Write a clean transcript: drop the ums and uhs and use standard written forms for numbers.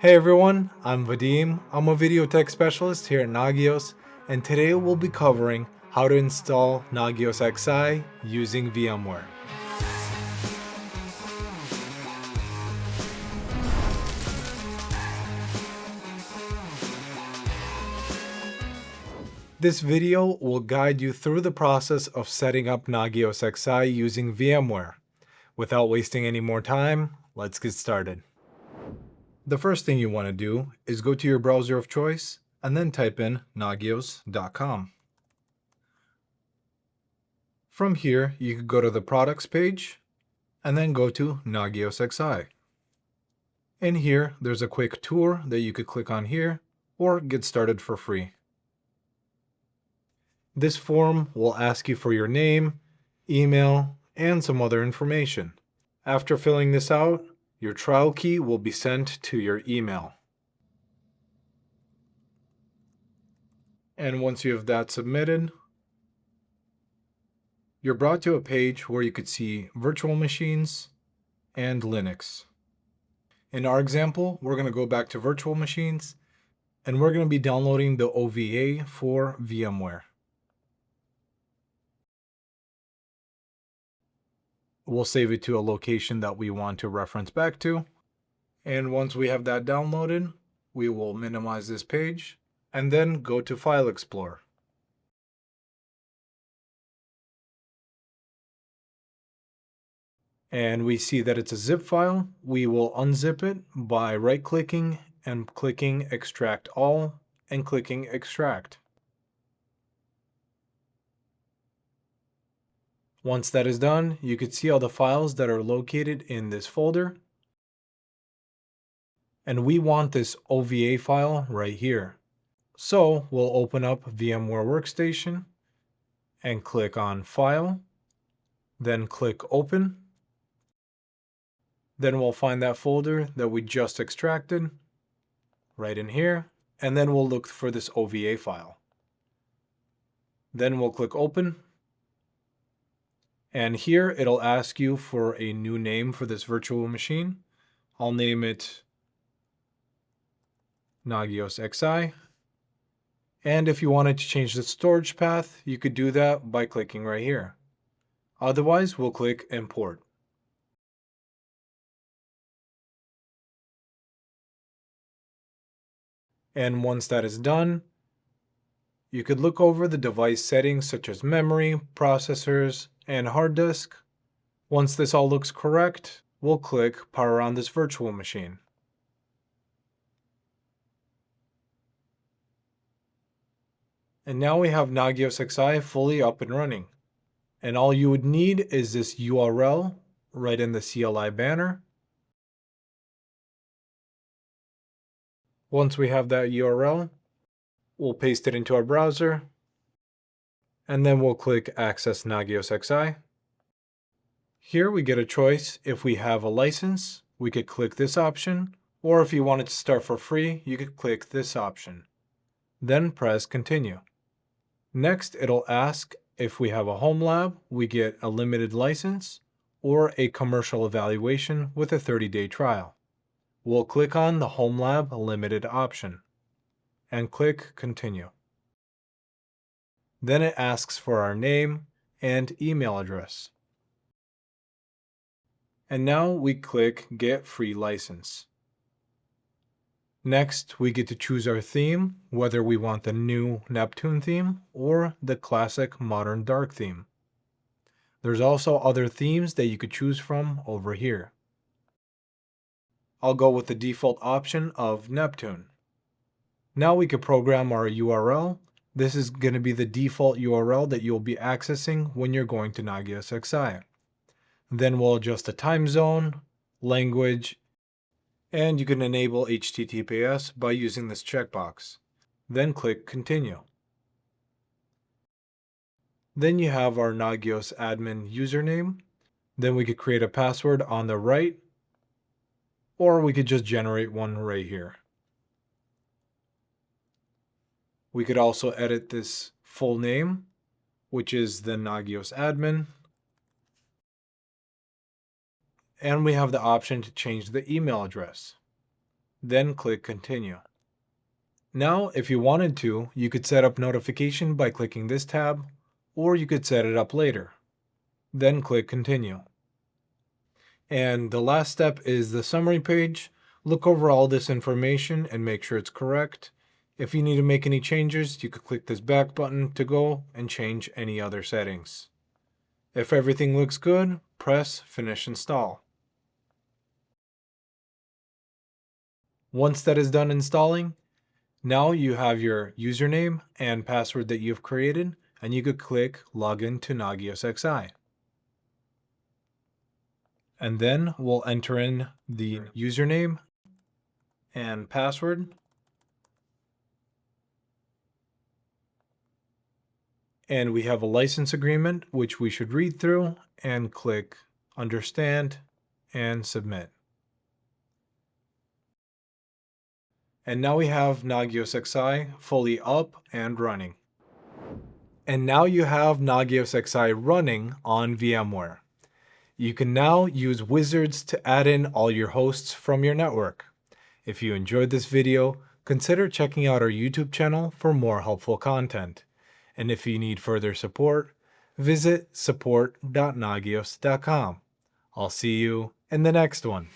Hey everyone, I'm Vadim. I'm a video tech specialist here at Nagios, and today we'll be covering how to install Nagios XI using VMware. This video will guide you through the process of setting up Nagios XI using VMware. Without wasting any more time, let's get started. The first thing you want to do is go to your browser of choice and then type in nagios.com. From here, you can go to the products page and then go to Nagios XI. In here, there's a quick tour that you could click on here or get started for free. This form will ask you for your name, email, and some other information. After filling this out, your trial key will be sent to your email. And once you have that submitted, you're brought to a page where you could see virtual machines and Linux. In our example, we're going to go back to virtual machines and we're going to be downloading the OVA for VMware. We'll save it to a location that we want to reference back to. And once we have that downloaded, we will minimize this page and then go to File Explorer. And we see that it's a zip file. We will unzip it by right-clicking and clicking Extract All and clicking Extract. Once that is done, you can see all the files that are located in this folder. And we want this OVA file right here. So we'll open up VMware Workstation and click on File, then click Open. Then we'll find that folder that we just extracted right in here, and then we'll look for this OVA file. Then we'll click Open. And here it'll ask you for a new name for this virtual machine. I'll name it Nagios XI. And if you wanted to change the storage path, you could do that by clicking right here. Otherwise, we'll click Import. And once that is done, you could look over the device settings such as memory, processors, and hard disk. Once this all looks correct, we'll click Power on this virtual machine. And now we have Nagios XI fully up and running. And all you would need is this URL right in the CLI banner. Once we have that URL, we'll paste it into our browser, and then we'll click Access Nagios XI. Here we get a choice. If we have a license, we could click this option, or if you wanted to start for free, you could click this option. Then press Continue. Next, it'll ask if we have a home lab, we get a limited license, or a commercial evaluation with a 30-day trial. We'll click on the Home Lab Limited option and click Continue. Then it asks for our name and email address. And now we click Get Free License. Next, we get to choose our theme, whether we want the new Neptune theme or the classic modern dark theme. There's also other themes that you could choose from over here. I'll go with the default option of Neptune. Now we can program our URL. This is going to be the default URL that you'll be accessing when you're going to Nagios XI. Then we'll adjust the time zone, language, and you can enable HTTPS by using this checkbox. Then click Continue. Then you have our Nagios admin username. Then we could create a password on the right, or we could just generate one right here. We could also edit this full name, which is the Nagios admin. And we have the option to change the email address. then click Continue. Now, if you wanted to, you could set up notification by clicking this tab, or you could set it up later. Then click Continue. And the last step is the summary page. Look over all this information and make sure it's correct. If you need to make any changes, you could click this back button to go and change any other settings. If everything looks good, press Finish Install. Once that is done installing, now you have your username and password that you've created, and you could click Login to Nagios XI. And then we'll enter in the username and password. And we have a license agreement, which we should read through and click Understand and Submit. And now we have Nagios XI fully up and running. And now you have Nagios XI running on VMware. You can now use wizards to add in all your hosts from your network. If you enjoyed this video, consider checking out our YouTube channel for more helpful content. And if you need further support, visit support.nagios.com. I'll see you in the next one.